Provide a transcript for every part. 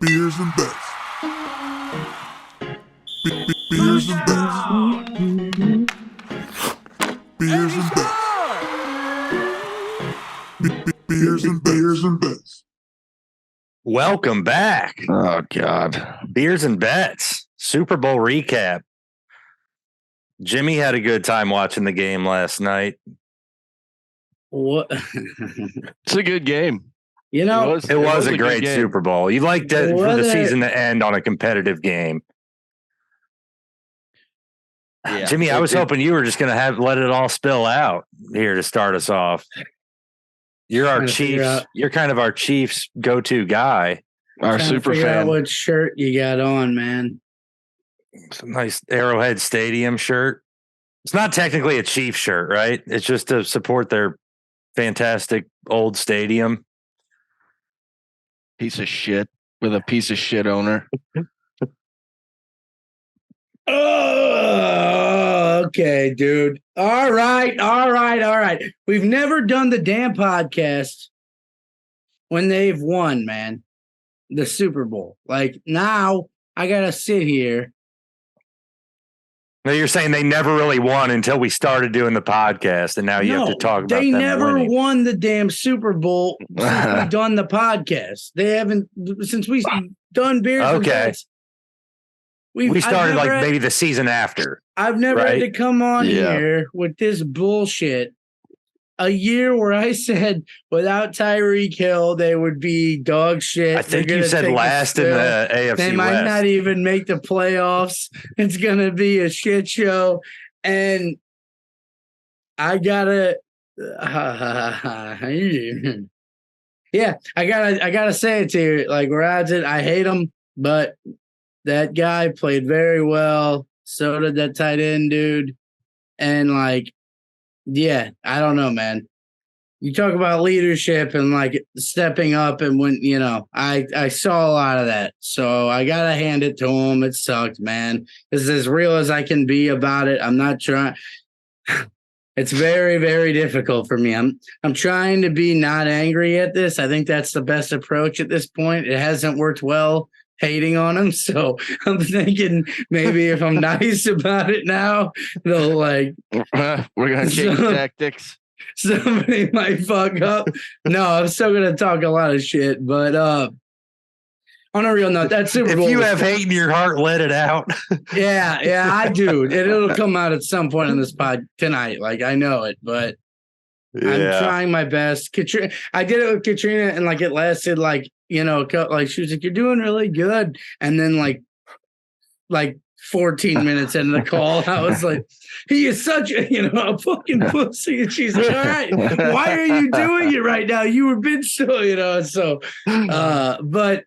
Beers and bets. Beers and bets. Beers and bets. Beers and bets. Welcome back. Oh, God. Beers and Bets. Super Bowl recap. Jimmy had a good time watching the game last night. What? It's a good game. You know, It was a great Super Bowl. You liked it for the season to end on a competitive game. Yeah. Jimmy, I was hoping you were just going to let it all spill out here to start us off. You're our Chiefs. You're kind of our Chiefs go-to guy. Our super figure fan. out what shirt you got on, man. It's a nice Arrowhead Stadium shirt. It's not technically a Chiefs shirt, right? It's just to support their fantastic old stadium. Piece of shit with a piece of shit owner. Oh, okay, dude. All right. We've never done the damn podcast when they've won, man. The Super Bowl. Like, now I got to sit here. No, you're saying they never really won until we started doing the podcast, and now you have to talk about they them never winning. won the damn Super Bowl since we've done the podcast. They haven't since we've done Beers and Bets. We started maybe the season after. I've never had to come on here with this bullshit. A year where I said without Tyreek Hill, they would be dog shit. I think you said last in the AFC They might West. not even make the playoffs. It's going to be a shit show. And I gotta, yeah, I gotta say it to you. Like, Radzik, I hate him, but that guy played very well. So did that tight end dude. And like, yeah, I don't know, man. You talk about leadership and like stepping up, and when I saw a lot of that. So I gotta hand it to him. It sucked, man. It's as real as I can be about it. I'm not trying. It's very, very difficult for me. I'm trying to be not angry at this. I think that's the best approach at this point. It hasn't worked well hating on him. So I'm thinking maybe if I'm nice about it now, they'll like, we're going to change tactics. Somebody might fuck up. No, I'm still going to talk a lot of shit, but on a real note, that Super Bowl. If you have hate in your heart, let it out. Yeah, I do. It'll come out at some point in this pod tonight. Like, I know it, but I'm trying my best. Katrina, I did it with Katrina, and like it lasted like, like she was like, "You're doing really good," and then like 14 minutes into the call, I was like, "He is such a fucking pussy," and she's like, "All right, why are you doing it right now? You were been still, so." But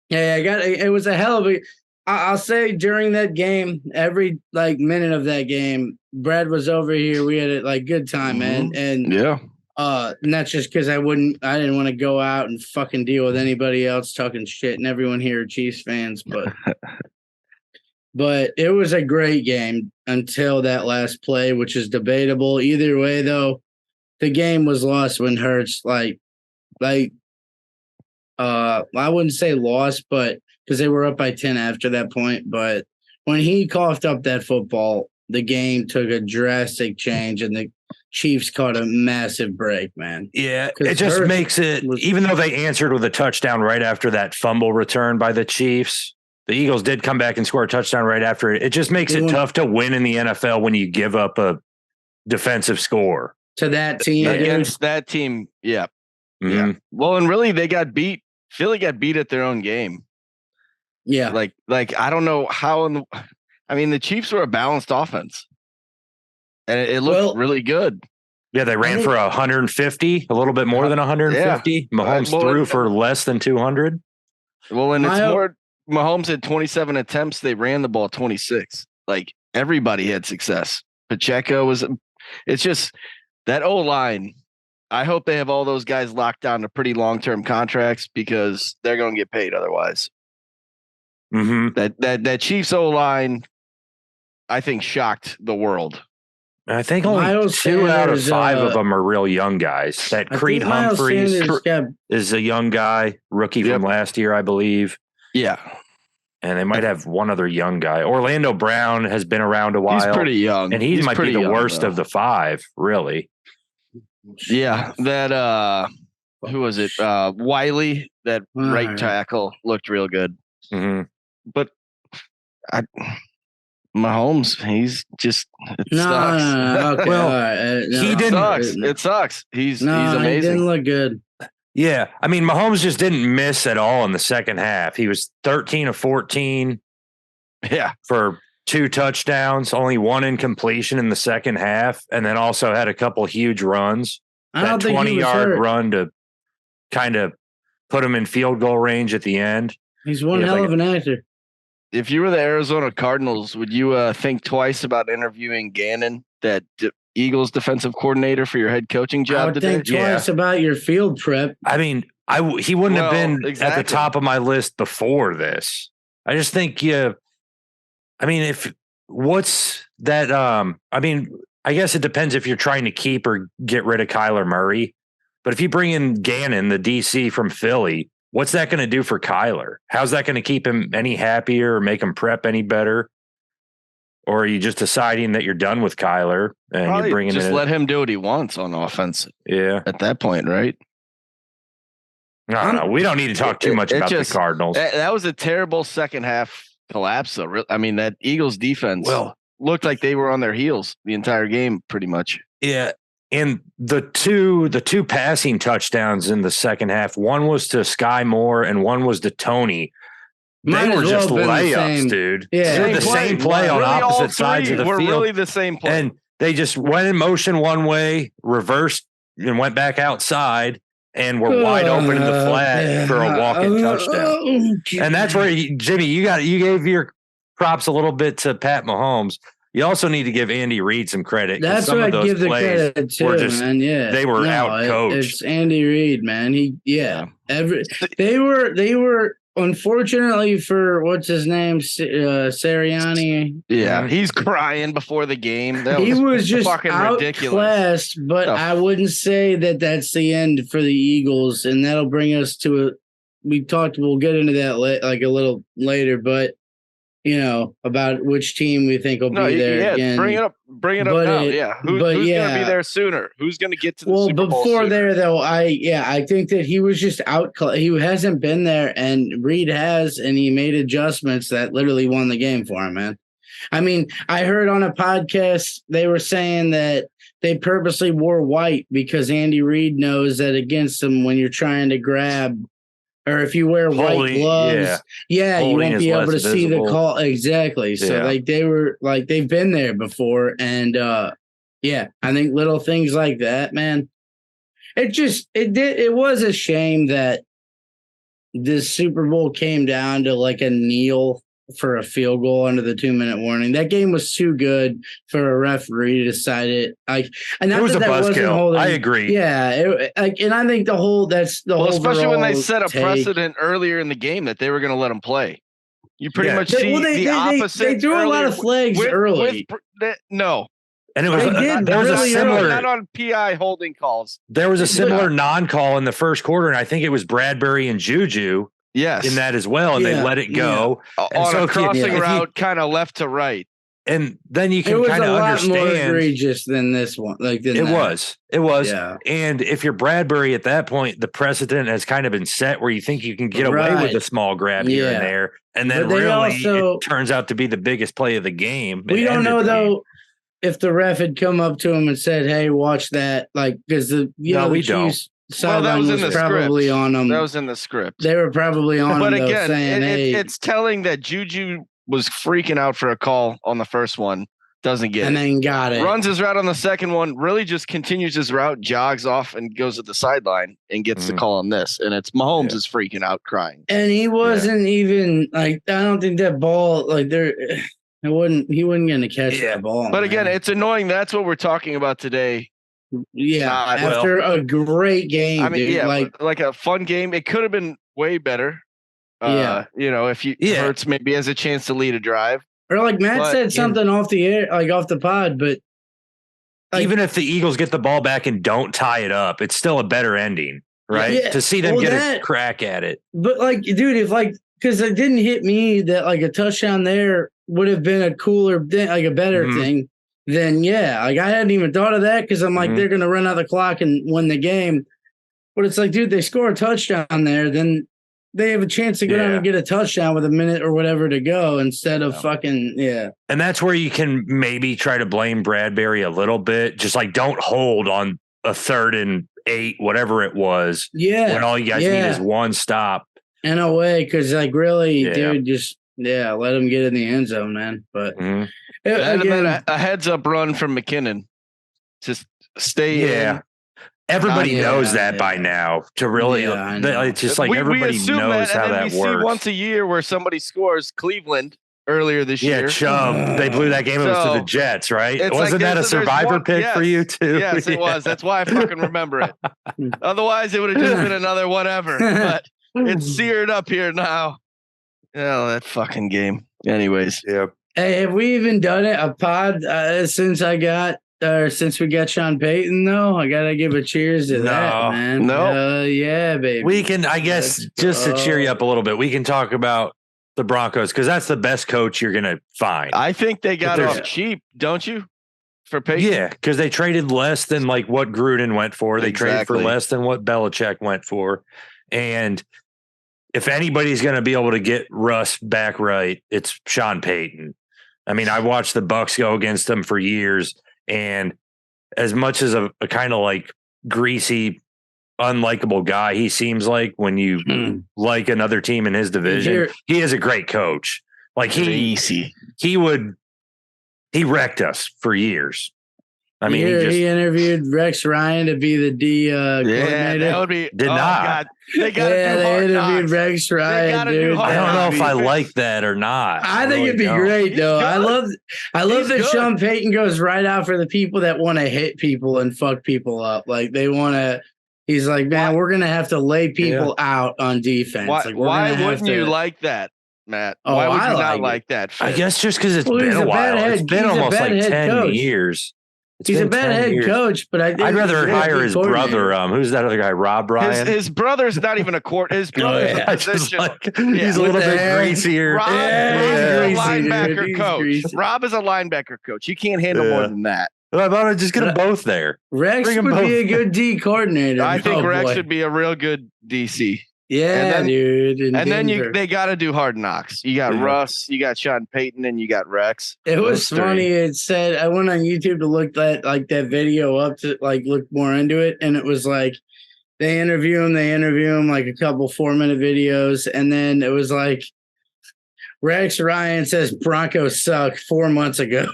yeah, it was a hell of a. I'll say during that game, every minute of that game, Brad was over here. We had a good time, man. And and that's just because I didn't want to go out and fucking deal with anybody else talking shit, and everyone here are Chiefs fans, but it was a great game until that last play, which is debatable. Either way, though, the game was lost when Hurts I wouldn't say lost, but because they were up by 10 after that point. But when he coughed up that football, the game took a drastic change, and the Chiefs caught a massive break, man. Yeah, it just makes it, even though they answered with a touchdown right after that fumble return by the Chiefs, the Eagles did come back and score a touchdown right after it. It just makes it tough to win in the NFL when you give up a defensive score. To that team. Against that team, yeah. Mm-hmm. Yeah. Well, and really, they got beat. Philly got beat at their own game. Yeah. Like I don't know how the Chiefs were a balanced offense. And it looked really good. Yeah, they ran for 150, a little bit more than 150. Yeah. Mahomes threw for less than 200. Well, and it's more. Mahomes had 27 attempts. They ran the ball 26. Like, everybody had success. Pacheco was. It's just that O-line. I hope they have all those guys locked down to pretty long-term contracts because they're going to get paid otherwise. Mm-hmm. That Chiefs O-line, I think, shocked the world. I think only 2 out of 5 of them are real young guys. That Creed Humphreys is a young guy. rookie from last year, I believe. Yeah. And they might have one other young guy. Orlando Brown has been around a while. He's pretty young. And he might be the worst though. of the five, really. Yeah. That, who was it? Wiley, that right tackle, looked real good. Mm-hmm. But Mahomes, he's just sucks. Okay, well, he didn't. It sucks. He's amazing. He didn't look good. Yeah, I mean, Mahomes just didn't miss at all in the second half. He was 13 of 14. Yeah, for 2 touchdowns, only 1 incompletion in the second half, and then also had a couple huge runs. That 20-yard run to kind of put him in field goal range at the end. He's one hell of an actor. If you were the Arizona Cardinals, would you think twice about interviewing Gannon, that Eagles defensive coordinator, for your head coaching job I would today? think twice about your field prep. I mean, he wouldn't have been at the top of my list before this. I just think I mean, what's that? I mean, I guess it depends if you're trying to keep or get rid of Kyler Murray. But if you bring in Gannon, the DC from Philly, what's that going to do for Kyler? How's that going to keep him any happier or make him prep any better? Or are you just deciding that you're done with Kyler and you're bringing just let him do what he wants on offense? Yeah, at that point, right? No, we don't need to talk too much about the Cardinals. That was a terrible second half collapse, though. I mean, that Eagles defense looked like they were on their heels the entire game, pretty much. Yeah. And the two passing touchdowns in the second half, one was to Sky Moore and one was to Tony. They were just layups, dude. Yeah, they're the same play on opposite sides of the field. Really the same play. And they just went in motion one way, reversed, and went back outside, and were wide open in the flat for a walk-in touchdown. And that's where, Jimmy, you gave your props a little bit to Pat Mahomes. You also need to give Andy Reid some credit. That's what I give the credit to, man. Yeah, they were out-coached. It's Andy Reid, man. They were. Unfortunately for what's his name, Sirianni. Yeah, he's crying before the game. He was just fucking ridiculous. But I wouldn't say that that's the end for the Eagles, and that'll bring us to we'll get into that like a little later, but about which team we think will be there again. Bring it up now. Who's going to be there sooner? Who's going to get to the Super Bowl before sooner? there though, I think that he was just out. He hasn't been there, and Reed has, and he made adjustments that literally won the game for him, man. I mean, I heard on a podcast they were saying that they purposely wore white because Andy Reid knows that against him when you're trying to grab. Or if you wear white gloves, you won't be able to see the call. Exactly. So they've been there before. And I think little things like that, man. It was a shame that this Super Bowl came down to like a kneel for a field goal under the 2-minute warning. That game was too good for a referee to decide it. It was a buzzkill. I agree. Yeah, and I think that's the whole. Especially when they set a precedent earlier in the game that they were going to let them play. You pretty much see the opposite. They threw a lot of flags early. No. And it was there was a similar not on PI holding calls. There was a similar non-call in the first quarter, and I think it was Bradbury and Juju. Yes, in that as well, and they let it go on a crossing route, kind of left to right. And then you can kind of understand. It was a lot more egregious than this one. It was. Yeah. And if you're Bradbury at that point, the precedent has kind of been set where you think you can get away with a small grab here and there, and then it turns out to be the biggest play of the game. We don't know though if the ref had come up to him and said, "Hey, watch that," because we don't. That was in the probably script. On them. That was in the script. They were probably on. But them, again, saying, it's telling that Juju was freaking out for a call on the first one, doesn't get and it, then got it. Runs his route on the second one, really just continues his route, jogs off, and goes to the sideline and gets the call on this. And it's Mahomes is freaking out, crying. And he wasn't even I don't think that ball he wasn't going to catch that ball. But again, it's annoying. That's what we're talking about today. Yeah, after a great game, I mean, dude, like a fun game. It could have been way better. If Hurts maybe has a chance to lead a drive. Or like Matt said something off the air, like off the pod, but even if the Eagles get the ball back and don't tie it up, it's still a better ending. right? Yeah, To see them well, get that- a crack at it. But like, dude, if like, because it didn't hit me that like a touchdown there would have been a cooler thing, like a better Mhm. thing. Then yeah, like I hadn't even thought of that because I'm like, Mhm. they're gonna run out the clock and win the game. But it's like, dude, they score a touchdown there, then they have a chance to go down Yeah. and get a touchdown with a minute or whatever to go instead of fucking And that's where you can maybe try to blame Bradbury a little bit. Just like don't hold on a 3rd and 8, whatever it was, yeah. when all you guys need is one stop. In a way, because like really, Yeah. dude, just let them get in the end zone, man. But Mhm. That'd have been again, a heads up run from McKinnon. Just stay Yeah. in. Everybody Yeah, knows that yeah. by now. To really, Yeah, I know. it's just like we everybody assume knows how and then that we works. see once a year where somebody scores. Cleveland earlier this Yeah, year. Chubb. They blew that game. It was to So, the Jets, right? it's Wasn't like that a there's survivor one- pick for yes. you too? Yes, it was. That's why I fucking remember it. Otherwise, it would have just been another whatever. But it's seared up here now. Oh, that fucking game. Anyways, Yeah. hey, have we even done it a pod since we got Sean Payton? Though I gotta give a cheers to that, No. man. No. Yeah, baby. We can, I guess, Let's just to cheer you go. up a little bit, we can talk about the Broncos because that's the best coach you're going to find. I think they got there's- off cheap, don't you? For Payton? Yeah, because they traded less than like what Gruden went for. They traded Exactly. for less than what Belichick went for. And if anybody's going to be able to get Russ back right, it's Sean Payton. I mean, I watched the Bucks go against them for years, and as much as a kind of like greasy, unlikable guy he seems like when you Hmm. like another team in his division, Here- he is a great coach. Like Easy. he wrecked us for years. I mean, he interviewed Rex Ryan to be the D Yeah, coordinator. that would be. Did not. God. They got to Yeah, do they hard interviewed knocks. Rex Ryan, gotta do dude. hard I don't know if I defense. like that or not. I think it'd be really don't. great though. I good. love He's that good. Sean Payton goes right out for the people that want to hit people and fuck people up. Like they want to. He's like, man, we're gonna have to lay people out on defense. Why, Like, we're why gonna have wouldn't you to- like that, Matt? Oh, Why would I you like not it. like that? I Fit? guess just because it's Well, been he's a a bad while. head- It's been he's a almost bad like head 10 coach. years. It's He's a been bad 10 head years. coach, but I think I'd he's rather a hire good his coordinator. brother. Who's that other guy? Rob Ryan. His brother's not even a court. His brother's yeah. a I just position. like he's a With little the bit hair. greasier. Rob, Yeah, Rob he's is a greasy, dude. linebacker He's coach. greasy. Rob is a linebacker coach. You can't handle Yeah. more than that. Why don't I just get them both there? Rex Bring 'em would be both. a good D coordinator. I think Oh, Rex boy. would be a real good DC. Yeah, and then- dude. in And then Denver. they got to do hard knocks. You got Yeah. Russ, you got Sean Payton, and you got Rex. It was Those three. funny. It said I went on YouTube to look that video up to like look more into it, and it was like they interview him like a couple 4-minute videos, and then it was like Rex Ryan says Broncos suck 4 months ago.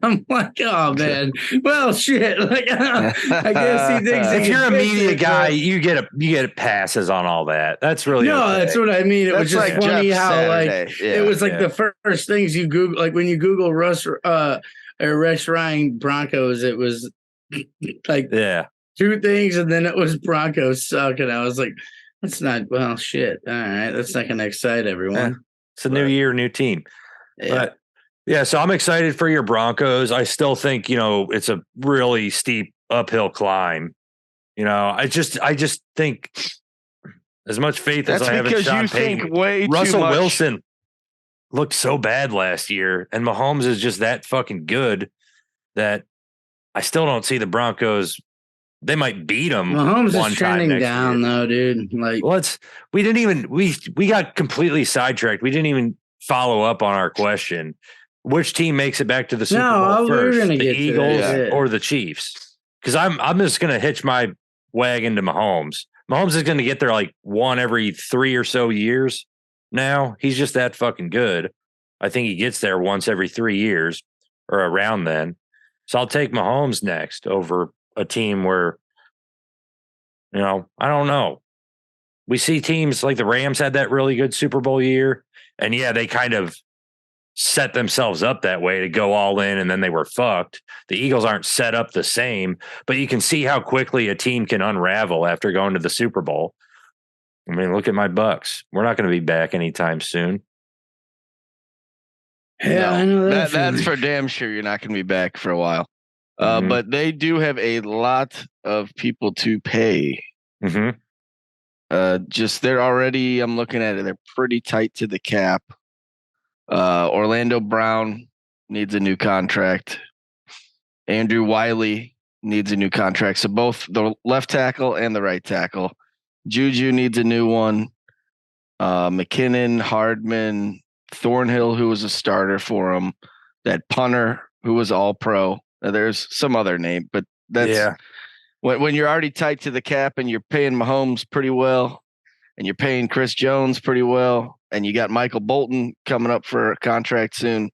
I'm like, oh man, well shit. Like I guess he thinks he If can you're a fix media it, guy, but- you get passes on all that. That's really no, okay. that's what I mean. It was That's just like funny Jeff how like Saturday. it was like Yeah. the first things you Google, like when you Google Russ or Rex Ryan Broncos, it was like Yeah. 2 things, and then it was Broncos suck, and I was like, that's not well shit. All right, that's not gonna excite everyone. It's a new year, new team. Yeah. But yeah, so I'm excited for your Broncos. I still think, it's a really steep uphill climb. I just think as much faith That's as I have in because Sean you Payton, think way too Russell much. Wilson looked so bad last year, and Mahomes is just that fucking good that I still don't see the Broncos. They might beat them. Mahomes one is time trending next down year. though, dude. Like We got completely sidetracked. We didn't even follow up on our question. Which team makes it back to the Super Bowl we were first? gonna The get to Eagles that, yeah. or the Chiefs? Because I'm just gonna hitch my wagon to Mahomes. Mahomes is gonna get there like one every 3 or so years. Now he's just that fucking good. I think he gets there once every 3 years or around then. So I'll take Mahomes next over a team where, I don't know. We see teams like the Rams had that really good Super Bowl year. And yeah, they kind of set themselves up that way to go all in, and then they were fucked. The Eagles aren't set up the same, but you can see how quickly a team can unravel after going to the Super Bowl. I mean, look at my Bucks. We're not going to be back anytime soon. yeah, I know that. That's for damn sure. You're not going to be back for a while. Mhm. But they do have a lot of people to pay. Mm-hmm. Just they're already. I'm looking at it. They're pretty tight to the cap. Orlando Brown needs a new contract. Andrew Wiley needs a new contract. So both the left tackle and the right tackle. Juju needs a new one. McKinnon, Hardman, Thornhill, who was a starter for him. That punter who was all pro. There's some other name, but that's when you're already tight to the cap and you're paying Mahomes pretty well and you're paying Chris Jones pretty well and you got Michael Bolton coming up for a contract soon.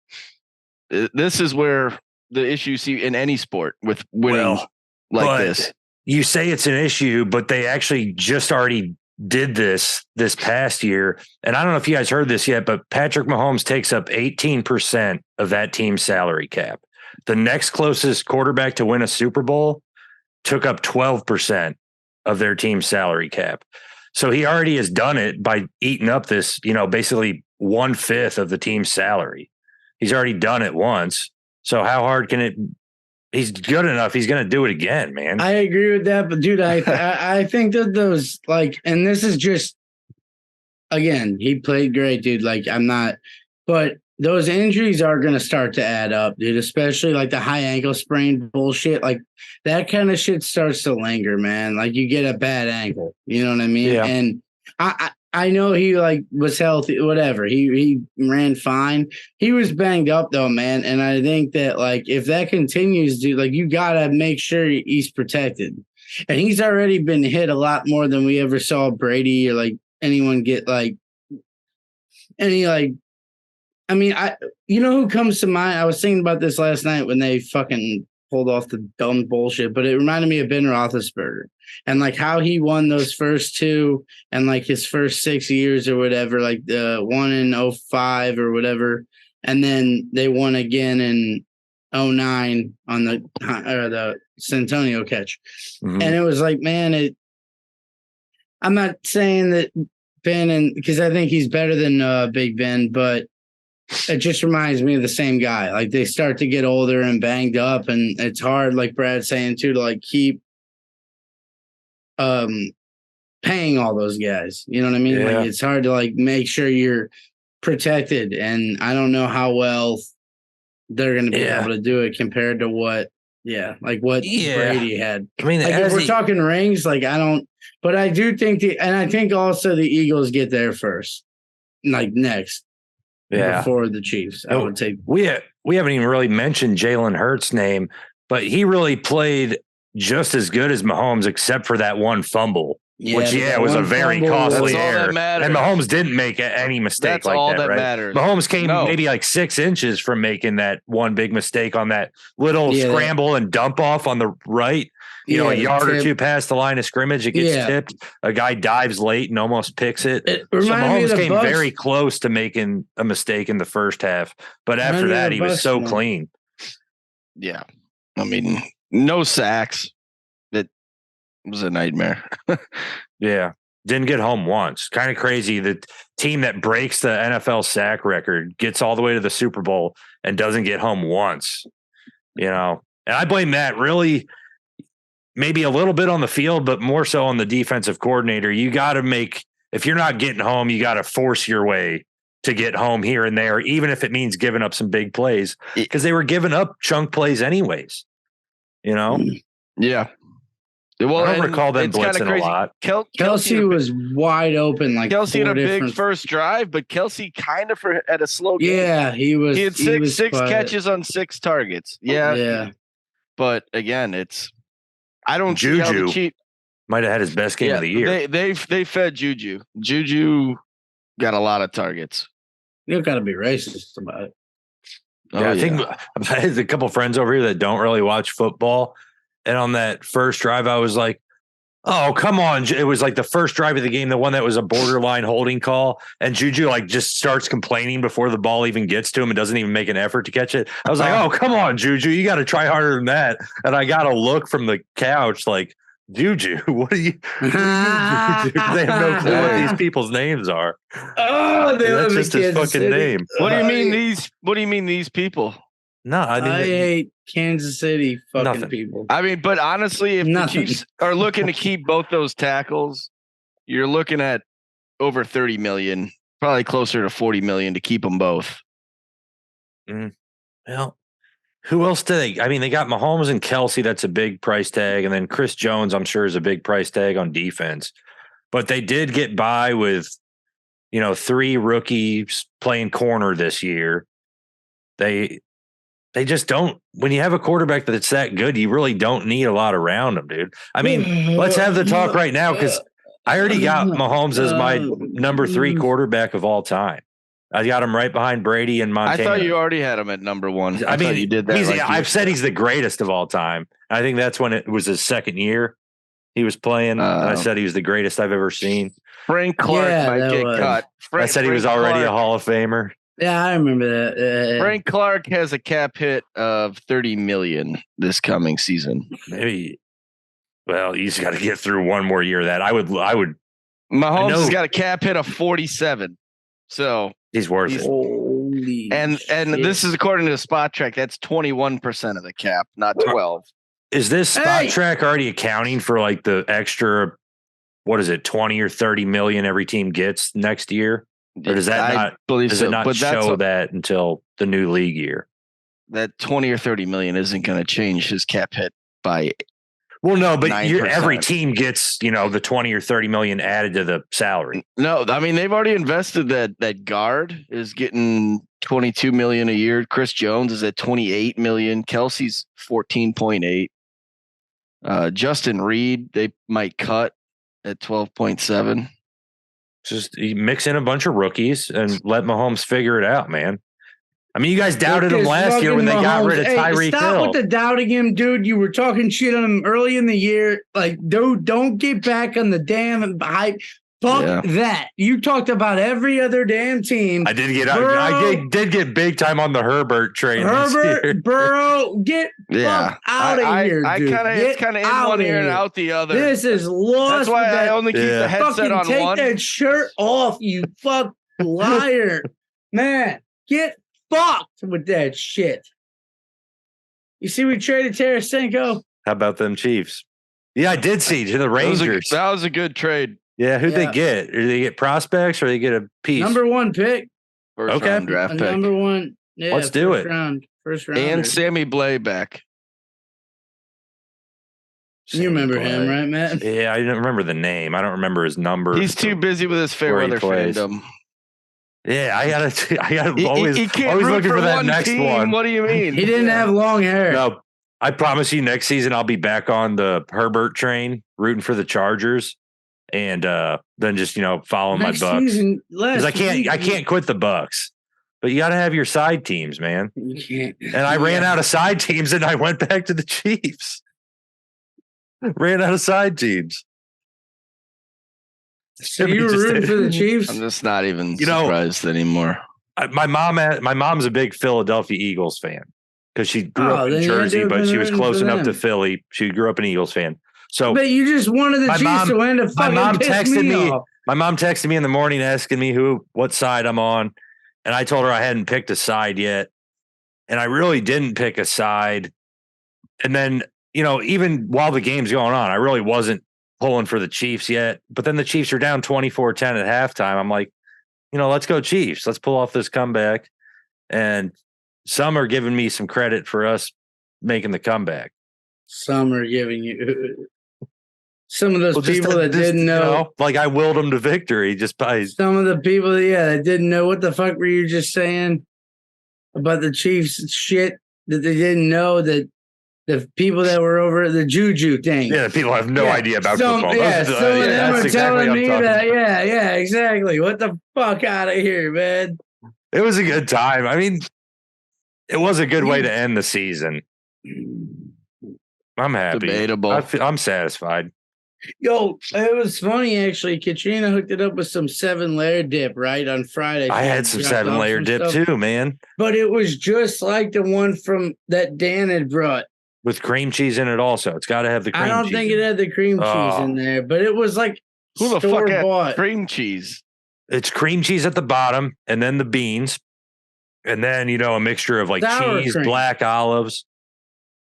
This is where the issue you see in any sport with winning this. You say it's an issue, but they actually just already did this past year. And I don't know if you guys heard this yet, but Patrick Mahomes takes up 18% of that team's salary cap. The next closest quarterback to win a Super Bowl took up 12% of their team's salary cap. So he already has done it by eating up this, basically 1/5 of the team's salary. He's already done it once. So how hard can it? He's good enough. He's going to do it again, man. I agree with that, but dude, I think that those and this is just, again, he played great, dude. But those injuries are going to start to add up, dude, especially like the high ankle sprain bullshit. Like that kind of shit starts to linger, man. Like you get a bad ankle, you know what I mean? Yeah. And I know he was healthy, whatever. He ran fine. He was banged up though, man. And I think that if that continues, dude, you gotta make sure he's protected. And he's already been hit a lot more than we ever saw Brady or anyone get you know who comes to mind? I was thinking about this last night when they fucking pulled off the dumb bullshit, but it reminded me of Ben Roethlisberger and how he won those first two and his first 6 years or whatever, the one in 2005 or whatever. And then they won again in 2009 on the Santonio catch. Mm-hmm. And it was man, I'm not saying that Ben because I think he's better than Big Ben, but it just reminds me of the same guy. They start to get older and banged up, and it's hard, like Brad's saying too, to keep paying all those guys. You know what I mean? Yeah. It's hard to make sure you're protected, and I don't know how well they're going to be able to do it compared to what Brady had. I mean, if we're talking rings, I don't, but I do think I think also the Eagles get there first, next. Yeah, before the Chiefs, I would say we haven't even really mentioned Jalen Hurts' name, but he really played just as good as Mahomes, except for that one fumble, which was a very costly error. And Mahomes didn't make any mistake that's all that right? matters. Mahomes came maybe 6 inches from making that one big mistake on that little scramble and dump off on the right. A yard or two past the line of scrimmage, it gets tipped. A guy dives late and almost picks it. So Mahomes came very close to making a mistake in the first half, but after that, he was so clean. Yeah, I mean, no sacks. It was a nightmare. Yeah, didn't get home once. Kind of crazy. The team that breaks the NFL sack record gets all the way to the Super Bowl and doesn't get home once. And I blame that really. Maybe a little bit on the field, but more so on the defensive coordinator. You got to if you're not getting home, you got to force your way to get home here and there, even if it means giving up some big plays, because they were giving up chunk plays anyways. Yeah. Well, I don't recall them blitzing a lot. Kelsey was wide open. Kelsey had a big first drive, but Kelsey kind of had a slow game. Yeah, he was. He had six catches on 6 targets. Yeah. But again, I don't. Juju might have had his best game of the year. They fed Juju. Juju got a lot of targets. You got to be racist about it. I think I had a couple friends over here that don't really watch football, and on that first drive, I was like, "Oh, come on!" It was the first drive of the game, the one that was a borderline holding call, and Juju just starts complaining before the ball even gets to him and doesn't even make an effort to catch it. I was like, "Oh, come on, Juju! You got to try harder than that." And I got a look from the couch Juju, what are you? They have no clue what these people's names are. Oh, that's just his fucking name. What do you mean these? What do you mean these people? No, I hate Kansas City fucking people. I mean, but honestly, if the Chiefs are looking to keep both those tackles, you're looking at over 30 million, probably closer to 40 million to keep them both. Well, who else do they? I mean, they got Mahomes and Kelsey. That's a big price tag. And then Chris Jones, I'm sure, is a big price tag on defense. But they did get by with, 3 rookies playing corner this year. They just don't. When you have a quarterback that's that good, you really don't need a lot around him, dude. I mean, let's have the talk right now because I already got Mahomes as my number 3 quarterback of all time. I got him right behind Brady and Montana. I thought you already had him at number 1. I mean, you did that. I've said he's the greatest of all time. I think that's when it was his second year he was playing. And I said he was the greatest I've ever seen. Frank Clark might get cut. I said he was already a Hall of Famer. Yeah, I remember that. Frank Clark has a cap hit of 30 million this coming season. Maybe. Well, he's got to get through one more year of that. I would. Mahomes has got a cap hit of 47. So he's worth it. Holy and shit. this is according to the Spot Track. That's 21% of the cap, not 12. Is this Spot Track already accounting for like the extra? What is it, 20 or 30 million every team gets next year? Or does that not show that until the new league year? That 20 or 30 million isn't going to change his cap hit by. Well, no, but every team gets, the 20 or 30 million added to the salary. No, I mean, they've already invested that guard is getting 22 million a year. Chris Jones is at 28 million. Kelsey's 14.8. Justin Reed, they might cut at 12.7. Just mix in a bunch of rookies and let Mahomes figure it out, man. I mean, you guys doubted him last year when they got rid of Tyreek Hill. Stop with the doubting him, dude. You were talking shit on him early in the year. Like, dude, don't get back on the damn hype. Fuck that. You talked about every other damn team. I did get big time on the Herbert train. Herbert, Burrow, get out of here, dude. It's kind of in one ear and out the other. This is lost. That's why I only keep the headset on take one. Take that shirt off, you fuck liar. Man, get fucked with that shit. You see we traded Tarasenko? How about them Chiefs? Yeah, I did see to the Rangers. That was a good trade. Yeah, who'd they get? Did they get prospects or they get a piece? Number 1 pick. First round draft pick. Number 1. Yeah, let's do it. First round. And Sammy Blay back. You remember him, right, Matt? Yeah, I didn't remember the name. I don't remember his number. He's too busy with his fair weather fandom. Yeah, I gotta always looking for that next one. What do you mean? He didn't have long hair. No, I promise you next season I'll be back on the Herbert train, rooting for the Chargers. And then just following my Bucks because I can't quit the Bucks, but you got to have your side teams, man. You can't. And I ran out of side teams, and I went back to the Chiefs. Ran out of side teams. So you were rooting for the Chiefs? I'm just not even surprised anymore. My mom's a big Philadelphia Eagles fan because she grew up in Jersey, but she was close enough to Philly. She grew up an Eagles fan. So, but you just wanted the Chiefs to win to fucking piss me off. My mom texted me in the morning asking me what side I'm on, and I told her I hadn't picked a side yet, and I really didn't pick a side. And then even while the game's going on, I really wasn't pulling for the Chiefs yet. But then the Chiefs are down 24-10 at halftime. I'm like, let's go Chiefs. Let's pull off this comeback. And some are giving me some credit for us making the comeback. Some are giving you. Some of those people that didn't know, like I willed them to victory just by some of the people, that didn't know what the fuck were you just saying about the Chiefs shit that they didn't know that the people that were over the Juju thing. Yeah, people have no idea about football. Yeah, some of them are telling me that. Yeah, exactly. What the fuck out of here, man. It was a good time. I mean, it was a good way to end the season. I'm happy. Debatable. I'm satisfied. Yo, it was funny actually. Katrina hooked it up with some 7-layer dip right on Friday. I had some 7-layer dip too, man. But it was just like the one from that Dan had brought with cream cheese in it. Also, it's got to have the cream cheese. I don't think it had the cream cheese in there, but it was like who the fuck had cream cheese? It's cream cheese at the bottom, and then the beans, and then a mixture of like sour cheese, cream. Black olives.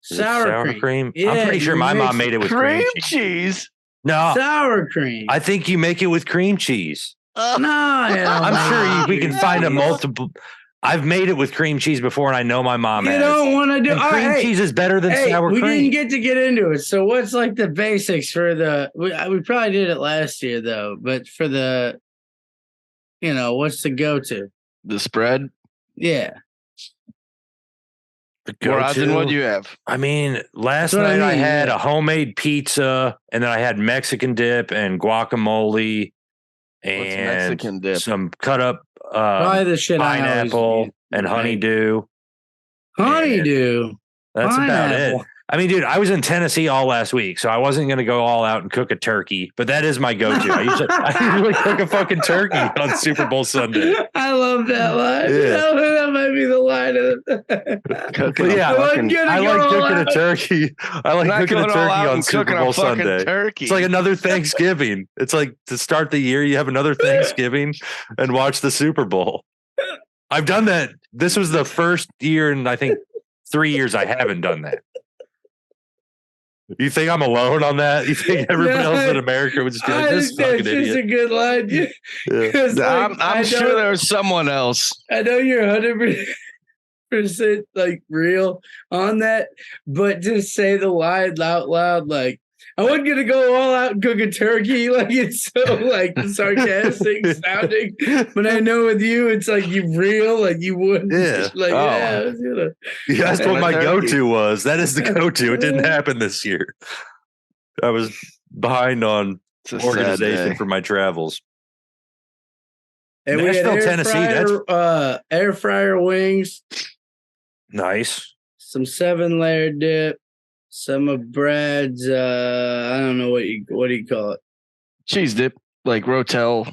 Sour cream. Yeah, I'm pretty sure my mom made it with cream cheese. No, Sour cream. I think you make it with cream cheese. I'm We can find a multiple. I've made it with cream cheese before, and I know my mom You has. don't want to do And cream cheese is better than sour we cream. didn't get into it. So what's like the basics for the? We probably did it last year though, but for the, what's the go-to? The spread. Yeah. Rosin, what do you have? I mean, last night I had a homemade pizza, and then I had Mexican dip and guacamole, and Mexican dip? some cut up Probably the shit pineapple and honeydew. Honeydew. That's about it. I mean, dude, I was in Tennessee all last week, so I wasn't going to go all out and cook a turkey, but that is my go-to. I usually cook a fucking turkey on Super Bowl Sunday. I love that line. Yeah. That might be the line of I like cooking a turkey. I like cooking a turkey on Super Bowl Sunday. Turkey. It's like another Thanksgiving. It's like to start the year, you have another Thanksgiving and watch the Super Bowl. I've done that. This was the first year in, I think, 3 years I haven't done that. You think I'm alone on that? You think everybody else in America would just be like, this fucking idiot? It's a good line. Yeah. I'm sure there's someone else. I know you're 100% like real on that, but just say the line out loud, like, I wasn't gonna go all out and cook a turkey, like it's so like sarcastic sounding. But I know with you, it's like you real, like you wouldn't. Yeah. Like I was gonna. That's what my go-to was. That is the go-to. It didn't happen this year. I was behind on organization for my travels. And Nashville, we had Tennessee. Air fryer wings. Nice. Some 7-layer dip. Some of Brad's, I don't know what do you call it? Cheese dip, like Rotel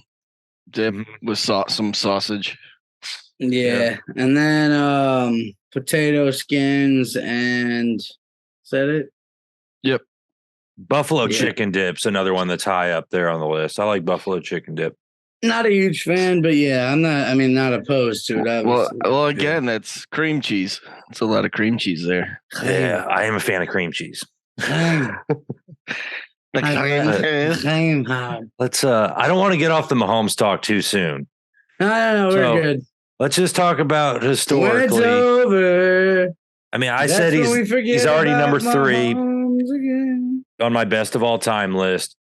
dip with some sausage. Yeah. And then potato skins and is that it? Yep. Buffalo chicken dip's another one that's high up there on the list. I like buffalo chicken dip. Not a huge fan, but yeah, not opposed to it. Obviously. Well, again, that's cream cheese. It's a lot of cream cheese there. Yeah, I am a fan of cream cheese. Let's. I don't want to get off the Mahomes talk too soon. No, we're good. Let's just talk about historically. When it's over. I mean, I said he's already number 3 on my best of all time list,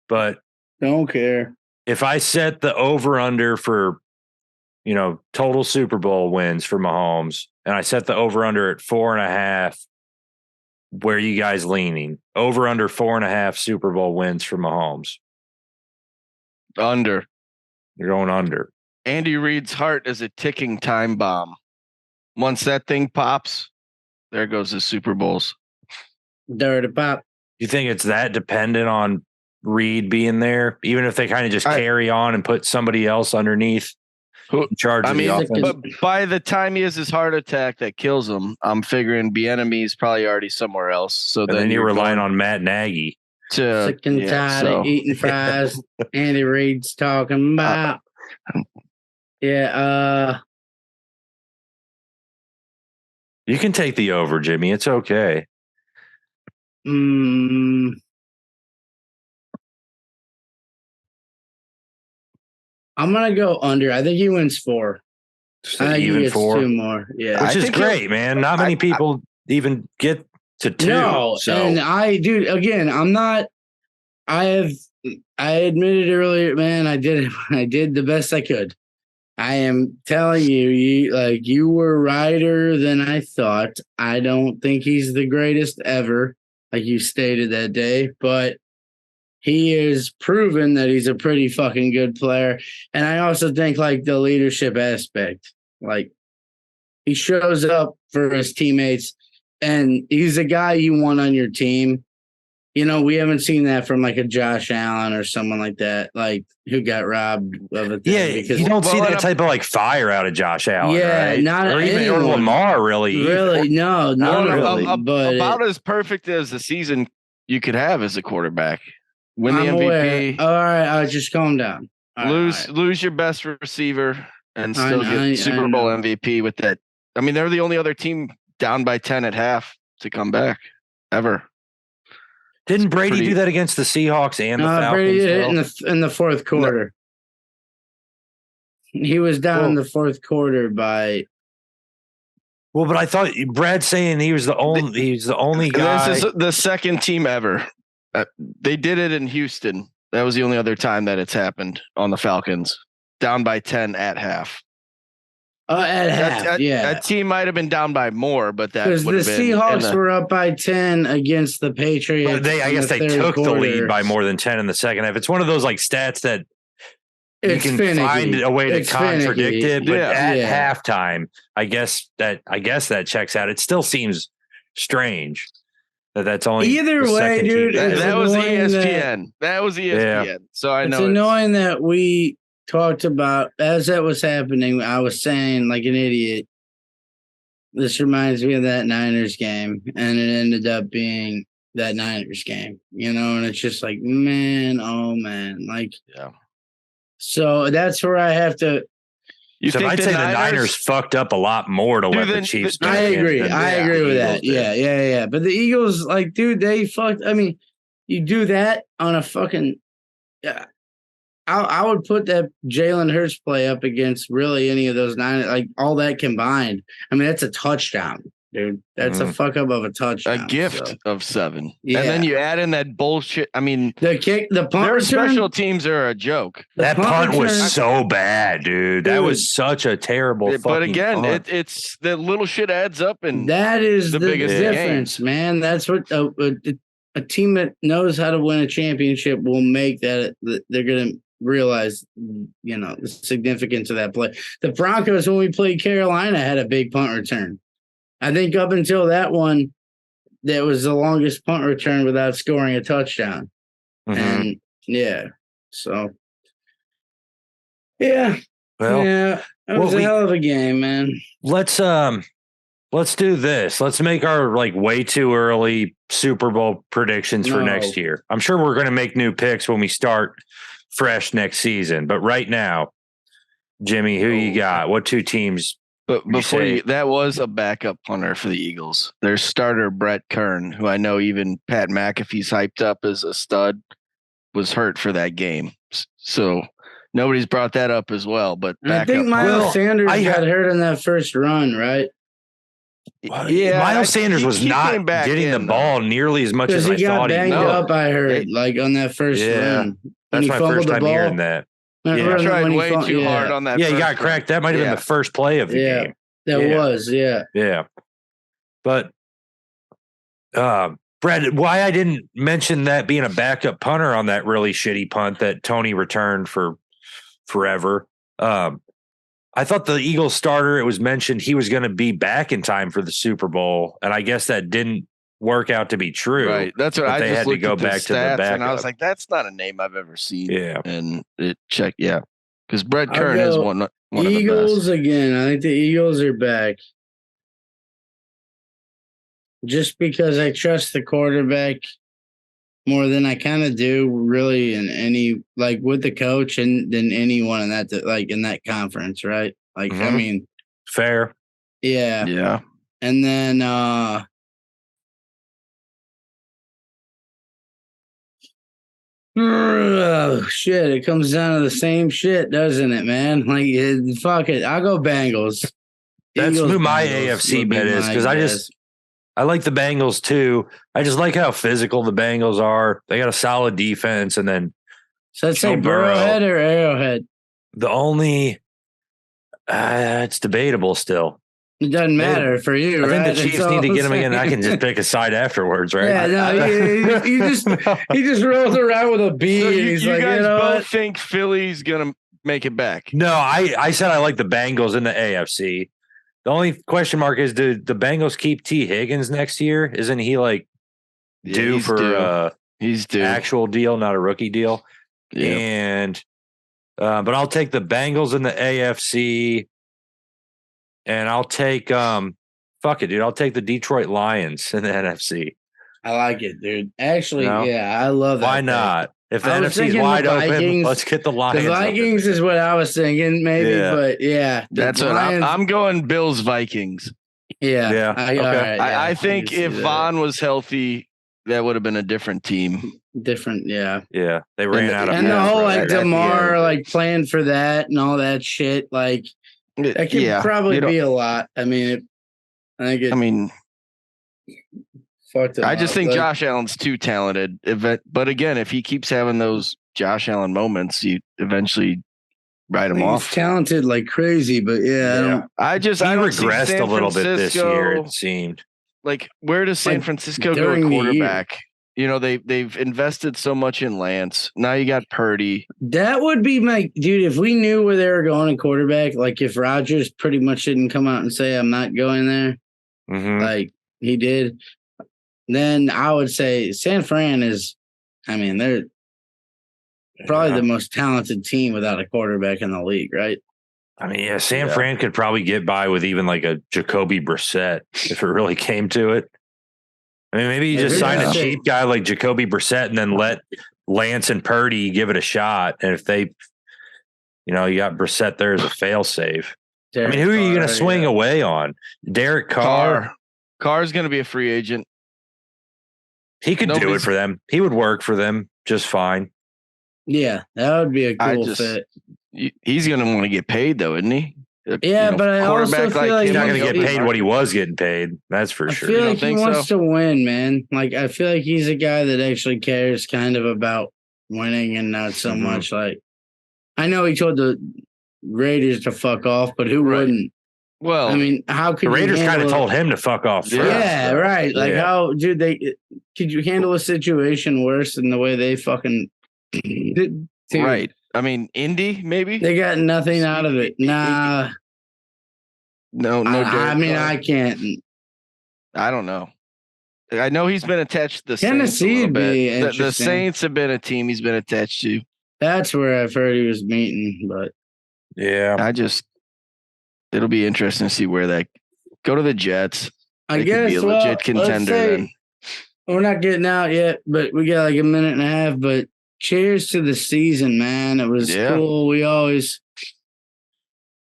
but don't care. If I set the over under for, total Super Bowl wins for Mahomes, and I set the over under at 4.5, where are you guys leaning? Over under 4.5 Super Bowl wins for Mahomes. Under. You're going under. Andy Reid's heart is a ticking time bomb. Once that thing pops, there goes the Super Bowls. Dirty pop. You think it's that dependent on Reid being there, even if they kind of just carry on and put somebody else underneath in charge of the offense? But by the time he has his heart attack that kills him, I'm figuring Bieniemy is probably already somewhere else. So then you're relying on Matt Nagy. Sick and tired of eating fries. Andy Reid's talking about. Yeah. You can take the over, Jimmy. It's okay. I'm gonna go under. I think he wins 4. I think even he gets 4, 2 more. Yeah, which is great, man. Not many people even get to 2. No, so. And again, I'm not. I admitted earlier, man. I did the best I could. I am telling you, you were righter than I thought. I don't think he's the greatest ever, like you stated that day, but he is proven that he's a pretty fucking good player. And I also think like the leadership aspect, like he shows up for his teammates and he's a guy you want on your team. We haven't seen that from like a Josh Allen or someone like that, like who got robbed of it. Yeah, because you don't see that type of like fire out of Josh Allen. Yeah, right? not or even or Lamar, really. Really, no, really. But about as perfect as the season you could have as a quarterback. Win the MVP. Aware. All right, I'll just calm down. Lose your best receiver and still get Super Bowl MVP with that. I mean, they're the only other team down by 10 at half to come back ever. Didn't Brady pretty- do that against the Seahawks and the Falcons? Brady did it though? in the fourth quarter. He was down in Well- the fourth quarter by. Well, but I thought Brad's saying he was the only guy. This is the second team ever. They did it in Houston. That was the only other time that it's happened on the Falcons. Down by 10 at half. At half, yeah. That team might have been down by more, but that Because would the have been Seahawks were up by 10 against the Patriots. But I guess they third took the quarter. lead by more than 10 in the second half. It's one of those like stats that It's you can finicky. find a way to It's contradict finicky. it, but Yeah. at Yeah. halftime, I guess that checks out. It still seems strange that's only Either the way, second team dude, to do it's it. that was annoying ESPN. That was ESPN. So I It's know annoying that we talked about as that was happening. I was saying like an idiot. This reminds me of that Niners game, and it ended up being that Niners game, and it's just like, man, oh man, like, Yeah. So that's where I have to. You So think I'd say the Niners fucked up a lot more to let the Chiefs. I agree. than I the agree with that. Eagles did. Yeah. But the Eagles, like, dude, they fucked. I mean, you do that on a fucking. Yeah, I would put that Jalen Hurts play up against really any of those nine, like all that combined. I mean, that's a touchdown, dude. That's a fuck up of a touchdown. a gift so. of 7. Yeah. And then you add in that bullshit. I mean, The kick, the punt their return, special teams are a joke. That The punt punt was return- so bad, dude. That Dude. was such a terrible. But fucking again, punt. it's the little shit adds up, and That is the the biggest difference, man. That's what a team that knows how to win a championship will make that. They're going to realize, the significance of that play. The Broncos, when we played Carolina, had a big punt return. I think up until that one, that was the longest punt return without scoring a touchdown. Mhm. And yeah, so yeah, Well, yeah, it was well, a hell of a game, man. let's do this. Let's make our like way too early Super Bowl predictions for No. next year. I'm sure we're going to make new picks when we start fresh next season. But right now, Jimmy, who you got? What two teams? But You before say- that was a backup punter for the Eagles. Their starter, Brett Kern, who I know even Pat McAfee's hyped up as a stud, was hurt for that game. So nobody's brought that up as well. But I think backup Miles Well, Sanders I got hurt in that first run, right? Yeah, Miles Sanders was he not came back getting the in, though. ball nearly as much Because as I he got thought he banged would. up, I heard, They- like on that first Yeah, run. When That's he my fumbled first the time ball. hearing that. Remember Yeah. when tried he way fum- too yeah, hard on that. Yeah, he first got one. cracked. That might have Yeah. been the first play of the Yeah. game. That Yeah. was, yeah. Yeah. But Brad, why I didn't mention that being a backup punter on that really shitty punt that Tony returned for forever. I thought the Eagles starter, it was mentioned he was going to be back in time for the Super Bowl. And I guess that didn't work out to be true. Right. That's what But I they just had to looked go at the back to the stats, and I backup. was like, that's not a name I've ever seen. Yeah. And it checked, yeah. Because Brett I'll Kern is go one of the best. Eagles again. I think the Eagles are back. Just because I trust the quarterback more than I kind of do really in any, like with the coach and than anyone in that, like in that conference, right? Like, I Mhm. mean, Fair. yeah. Yeah. And then oh, shit, it comes down to the same shit, doesn't it, man? Like fuck it. I'll go Bengals. That's Eagles, who my Bengals AFC would be bet is my because guess. I like the Bengals too. I just like how physical the Bengals are. They got a solid defense, and then So I'd say Joe Burrow. Burrowhead or Arrowhead. the only it's debatable still. It doesn't matter for you, I right? think the Chiefs That's need to all get him I'm again. I saying. can just pick a side afterwards, right? Yeah, no, he just rolls around with a B So and you, he's you like, guys you know both what? think Philly's gonna make it back? No, I said I like the Bengals in the AFC. The only question mark is, do the Bengals keep T. Higgins next year? Isn't he like Yeah, due he's for due. He's due. actual deal, not a rookie deal? Yeah. And but I'll take the Bengals in the AFC, and I'll take fuck it, dude. I'll take the Detroit Lions in the NFC. I like it, dude. Actually, No? yeah, I love that. Why pick. not? If the I was NFC is thinking the wide open, Vikings- let's get the Lions. The up in Vikings there. is what I was thinking, maybe, Yeah. but yeah, the That's what Lions- I'm going. Bills Vikings. Yeah, Yeah, all okay. right, yeah, I think can see if that. Vaughn was healthy, that would have been a different team. Different, yeah. Yeah, they ran out of And the pass whole rush. like DeMar like playing for that and all that shit, like that could Yeah, probably be a lot. I mean, I mean, fucked. I just think like, Josh Allen's too talented. But again, if he keeps having those Josh Allen moments, you eventually write him off. He's talented like crazy, but yeah. I He don't see regressed San a little bit this Francisco- year, it seemed. Like, where does San Like, Francisco go during at the year. quarterback? You know, they've invested so much in Lance. Now you got Purdy. That would be my dude. If we knew where they were going in quarterback, like if Rodgers pretty much didn't come out and say I'm not going there, Mhm. like he did, then I would say San Fran is. I mean, they're probably the most talented team without a quarterback in the league, right? I mean, yeah, San Fran could probably get by with even like a Jacoby Brissett if it really came to it. I mean, maybe you just sign a cheap guy like Jacoby Brissett and then let Lance and Purdy give it a shot. And if they, you got Brissett there as a failsafe. I mean, who are you going to swing away on? Derek Carr? Carr's going to be a free agent. He could do it for them. He would work for them just fine. Yeah, that would be a cool fit. He's going to want to get paid, though, isn't he? Yeah, but I also feel like he's not going to get paid what he was getting paid. That's for sure. I feel like he wants to win, man. Like I feel like he's a guy that actually cares kind of about winning and not so much like. I know he told the Raiders to fuck off, but who wouldn't? Well, I mean, how could the Raiders kind of handle told him to fuck off first? Yeah, right. Like how, dude? Could you handle a situation worse than the way they fucking did? Right. I mean, Indy, maybe they got nothing out of it. Nah. No. I mean, I can't. I don't know. I know he's been attached to the Tennessee. Saints the Saints have been a team he's been attached to. That's where I've heard he was meeting, but yeah, it'll be interesting to see where that go to the Jets. I guess could be a legit contender. Then we're not getting out yet, but we got like a minute and a half. But cheers to the season, man! It was cool. We always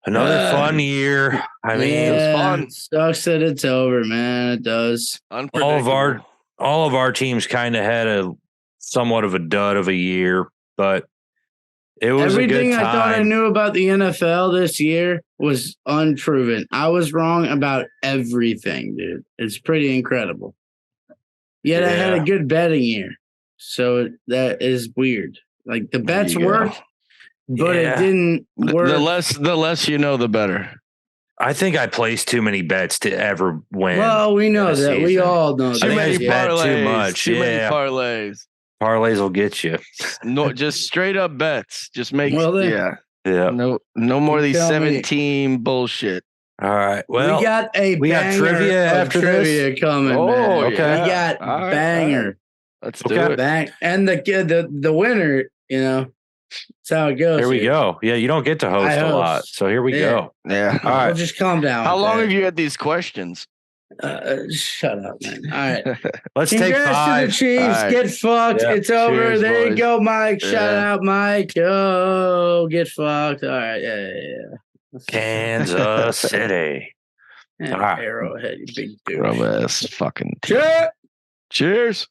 another fun year. I mean, it was fun. Sucks that it's over, man. It does. All of our teams kind of had a somewhat of a dud of a year, but it was everything a good time. I thought I knew about the NFL this year was unproven. I was wrong about everything, dude. It's pretty incredible. Yet I had a good betting year, so that is weird. Like the bets worked, but it didn't work. The less you know, the better. I think I placed too many bets to ever win. Well, we know that. Season. We all know that. I just bet too much. Too many parlays. Parlays will get you. No, just straight up bets. Just make yeah. No more of these 17 bullshit. All right. Well, we got trivia after trivia this coming. Oh, man. okay. We got banger. Right. Let's do it. Bang. And the winner, that's how it goes. Here we go. Yeah, you don't get to host a lot, so here we go. Yeah. All right. We'll just calm down. How long have you had these questions? Shut up, man. All right. Let's take 5. To the Chiefs. Right. Get fucked. Yeah. It's over. Cheers, there boys. you go, Mike. Shout out, Mike. Oh, get fucked. All right. Yeah. Kansas City. Yeah, All right. Arrowhead, you big dude. Bro, ass fucking. Cheers. Cheers.